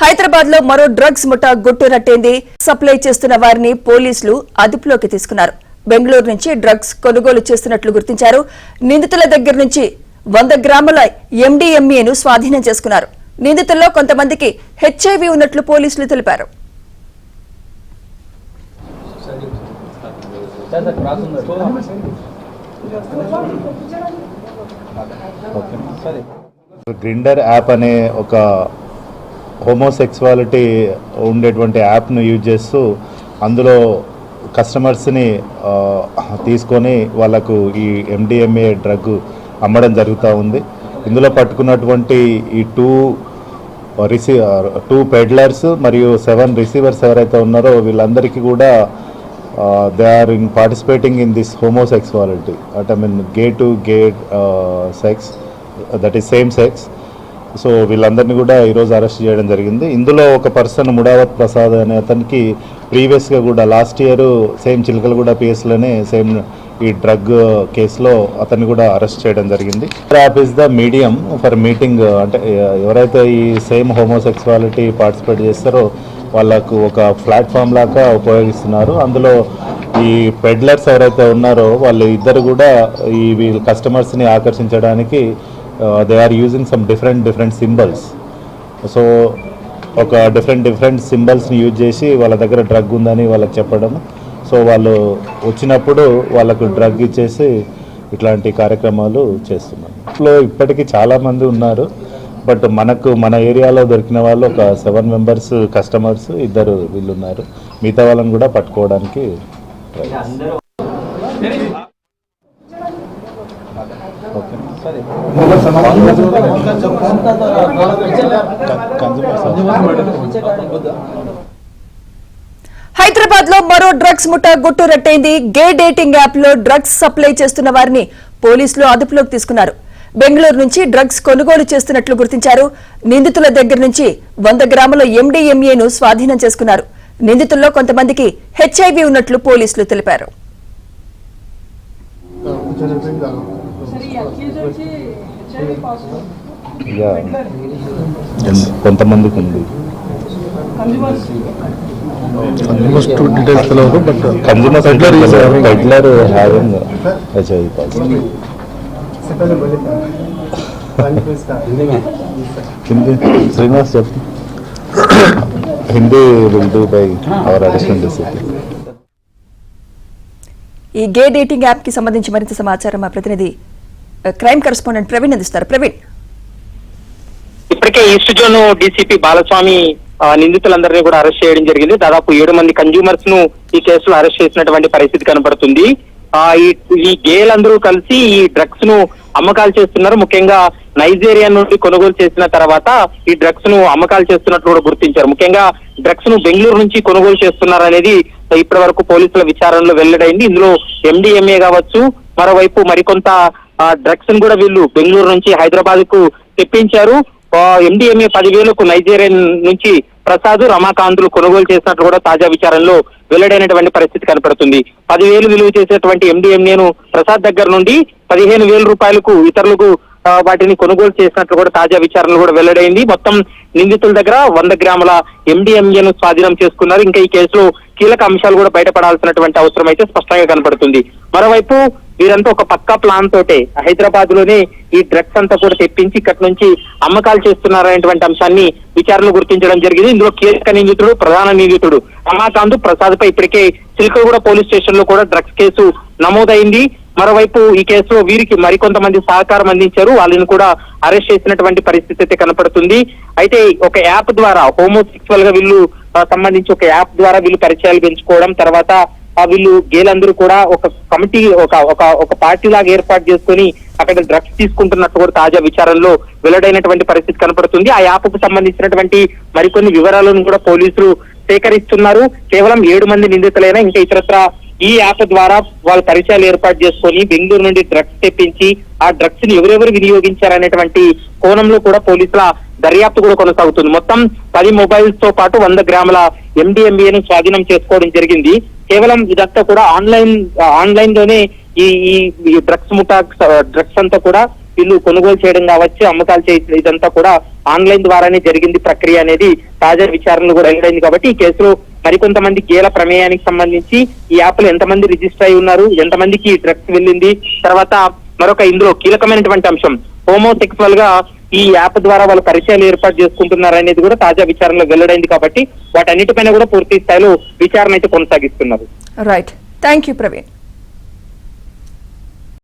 హైదరాబాద్ లో మరో డ్రగ్స్ ముఠా గుట్టురట్టేంది. సప్లై చేస్తున్న వారిని పోలీసులు అదుపులోకి తీసుకున్నారు. బెంగళూరు నుంచి డ్రగ్స్ కొనుగోలు చేస్తున్నట్లు గుర్తించారు. నిందితుల దగ్గర నుంచి 100 గ్రాముల MDMAను స్వాధీనం చేసుకున్నారు. నిందితుల్లో కొంతమందికి HIV ఉన్నట్లు పోలీసులు తెలిపారు. గ్రిండర్ యాప్ అనే ఒక హోమోసెక్సువాలిటీ ఉండేటువంటి యాప్ను యూజ్ చేస్తూ అందులో కస్టమర్స్ని తీసుకొని వాళ్ళకు ఈ MDMA డ్రగ్ అమ్మడం జరుగుతూ ఉంది. ఇందులో పట్టుకున్నటువంటి ఈ టూ పెడ్లర్స్ మరియు 7 రిసీవర్స్ ఎవరైతే ఉన్నారో వీళ్ళందరికీ కూడా they are participating in this homosexuality అంటే gay to gay sex, that is same sex. So వీళ్ళందరినీ కూడా ఈరోజు అరెస్ట్ చేయడం జరిగింది. ఇందులో ఒక పర్సన్ ముడావత్ ప్రసాద్ అనే అతనికి ప్రీవియస్గా కూడా లాస్ట్ ఇయర్ సేమ్ చిలకలగూడ పిఎస్లోనే సేమ్ ఈ డ్రగ్ కేసులో అతన్ని కూడా అరెస్ట్ చేయడం జరిగింది. App is the medium for meeting, అంటే ఎవరైతే ఈ సేమ్ హోమోసెక్సువాలిటీ పార్టిసిపేట్ చేస్తారో వాళ్ళకు ఒక ప్లాట్ఫామ్ లాగా ఉపయోగిస్తున్నారు. అందులో ఈ పెడ్లర్స్ ఎవరైతే ఉన్నారో వాళ్ళు ఇద్దరు కూడా ఈ వీళ్ళ కస్టమర్స్ని ఆకర్షించడానికి they are using some different symbols. So ఒక డిఫరెంట్ సింబల్స్ని యూజ్ చేసి వాళ్ళ దగ్గర డ్రగ్ ఉందని వాళ్ళకి చెప్పడం. సో వాళ్ళు వచ్చినప్పుడు వాళ్ళకు డ్రగ్ ఇచ్చేసి ఇట్లాంటి కార్యక్రమాలు చేస్తున్నారు. ఇంట్లో ఇప్పటికీ చాలామంది ఉన్నారు, బట్ మన ఏరియాలో దొరికిన వాళ్ళు ఒక 7 మెంబర్స్ కస్టమర్స్, 2 వీళ్ళు ఉన్నారు. మిగతా వాళ్ళని కూడా పట్టుకోవడానికి ట్రై చేస్తారు. హైదరాబాద్ లో మరో డ్రగ్స్ ముఠా గుట్టురట్టైంది. గే డేటింగ్ యాప్ లో డ్రగ్స్ సప్లై చేస్తున్న వారిని పోలీసులు అదుపులోకి తీసుకున్నారు. బెంగళూరు నుంచి డ్రగ్స్ కొనుగోలు చేస్తున్నట్లు గుర్తించారు. నిందితుల దగ్గర నుంచి 100 గ్రాముల MDMAను స్వాధీనం చేసుకున్నారు. నిందితుల్లో కొంతమందికి HIV ఉన్నట్లు పోలీసులు తెలిపారు. కొంతమందికి ఉంది. Peddler having HIV positive. Srinivas చెప్పు. Hindi will do by our additional discipline. ఈ గే డేటింగ్ యాప్ కి సంబంధించి మరింత సమాచారం మా ప్రతినిధి క్రైమ్ కరెస్పాండెంట్ ప్రవీణ్ అందిస్తారు. ప్రవీణ్, ఇప్పటికే ఈస్ట్ జోన్ డీసీపీ బాలస్వామి నిందితులందరినీ కూడా అరెస్ట్ చేయడం జరిగింది. దాదాపు 7 మంది కన్జ్యూమర్స్ ను ఈ కేసులో అరెస్ట్ చేసినటువంటి పరిస్థితి కనబడుతుంది. ఈ గేలందరూ కలిసి ఈ డ్రగ్స్ ను అమ్మకాలు చేస్తున్నారు. ముఖ్యంగా నైజీరియా నుండి కొనుగోలు చేసిన తర్వాత ఈ డ్రగ్స్ ను అమ్మకాలు చేస్తున్నట్లు కూడా గుర్తించారు. ముఖ్యంగా డ్రగ్స్ ను బెంగళూరు నుంచి కొనుగోలు చేస్తున్నారు అనేది ఇప్పటి వరకు పోలీసుల విచారణలో వెల్లడైంది. ఇందులో MDMA కావచ్చు, మరోవైపు మరికొంత డ్రగ్స్ ను కూడా వీళ్ళు బెంగళూరు నుంచి హైదరాబాద్ కు తెప్పించారు. MDMA 10,000కు నైజీరియా నుంచి ప్రసాద్, రమాకాంత్లు కొనుగోలు చేసినట్లు కూడా తాజా విచారణలో వెల్లడైనటువంటి పరిస్థితి కనపడుతుంది. 10,000 విలువ చేసేటువంటి MDMAను ప్రసాద్ దగ్గర నుండి 15,000 రూపాయలకు ఇతరులకు వాటిని కొనుగోలు చేసినట్లు కూడా తాజా విచారణలు కూడా వెల్లడైంది. మొత్తం నిందితుల దగ్గర 100 గ్రాముల MDMAను స్వాధీనం చేసుకున్నారు. ఇంకా ఈ కేసులో కీలక అంశాలు కూడా బయటపడాల్సినటువంటి అవసరం అయితే స్పష్టంగా కనపడుతుంది. మరోవైపు వీరంతా ఒక పక్కా ప్లాన్ తోటే హైదరాబాద్ లోనే ఈ డ్రగ్స్ అంతా కూడా తెప్పించి ఇక్కడి నుంచి అమ్మకాలు చేస్తున్నారనేటువంటి అంశాన్ని విచారణలో గుర్తించడం జరిగింది. ఇందులో కీలక నిందితుడు, ప్రధాన నిందితుడు రమాకాంత్ ప్రసాద్ పై ఇప్పటికే చిలకలగూడ పోలీస్ స్టేషన్ లో కూడా డ్రగ్స్ కేసు నమోదైంది. మరోవైపు ఈ కేసులో వీరికి మరికొంతమంది సహకారం అందించారు. వాళ్ళని కూడా అరెస్ట్ చేసినటువంటి పరిస్థితి అయితే కనపడుతుంది. అయితే ఒక యాప్ ద్వారా హోమోసెక్సువల్ గా వీళ్ళు సంబంధించి ఒక యాప్ ద్వారా వీళ్ళు పరిచయాలు పెంచుకోవడం, తర్వాత వీళ్ళు గేలందరూ కూడా ఒక కమిటీ ఒక పార్టీ లాగా ఏర్పాటు చేసుకుని అక్కడ డ్రగ్స్ తీసుకుంటున్నట్టు కూడా తాజా విచారణలో వెల్లడైనటువంటి పరిస్థితి కనపడుతుంది. ఆ యాప్ కు సంబంధించినటువంటి మరికొన్ని వివరాలను కూడా పోలీసులు సేకరిస్తున్నారు. కేవలం 7 మంది నిందితులైనా ఇంకా ఇతరత్ర ఈ యాప్ ద్వారా వాళ్ళ పరిచయాలు ఏర్పాటు చేసుకొని బెంగళూరు నుండి డ్రగ్స్ తెప్పించి ఆ డ్రగ్స్ ని ఎవరెవరు వినియోగించారనేటువంటి కోణంలో కూడా పోలీసుల దర్యాప్తు కూడా కొనసాగుతుంది. మొత్తం 10 మొబైల్స్ తో పాటు 100 గ్రాముల MDMAను స్వాధీనం చేసుకోవడం జరిగింది. కేవలం ఇదంతా కూడా ఆన్లైన్ లోనే ఈ డ్రగ్స్ అంతా కూడా వీళ్ళు కొనుగోలు చేయడం కావచ్చు, అమ్మకాలు చేయడం, ఇదంతా కూడా ఆన్లైన్ ద్వారానే జరిగింది ప్రక్రియ అనేది తాజా విచారణలు కూడా వెల్లడైంది. కాబట్టి ఈ కేసులో మరికొంతమంది గేల ప్రమేయానికి సంబంధించి ఈ యాప్ లో ఎంతమంది రిజిస్టర్ అయి ఉన్నారు, ఎంతమందికి డ్రగ్స్ వెళ్ళింది, తర్వాత మరొక ఇందులో కీలకమైనటువంటి అంశం హోమోసెక్సువల్ గా ఈ యాప్ ద్వారా వాళ్ళు పరిచయాలు ఏర్పాటు చేసుకుంటున్నారు అనేది కూడా తాజా విచారణలో వెల్లడైంది. కాబట్టి వాటన్నిటిపైన కూడా పూర్తి స్థాయిలో విచారణ అయితే కొనసాగిస్తున్నారు. Right, thank you Praveen.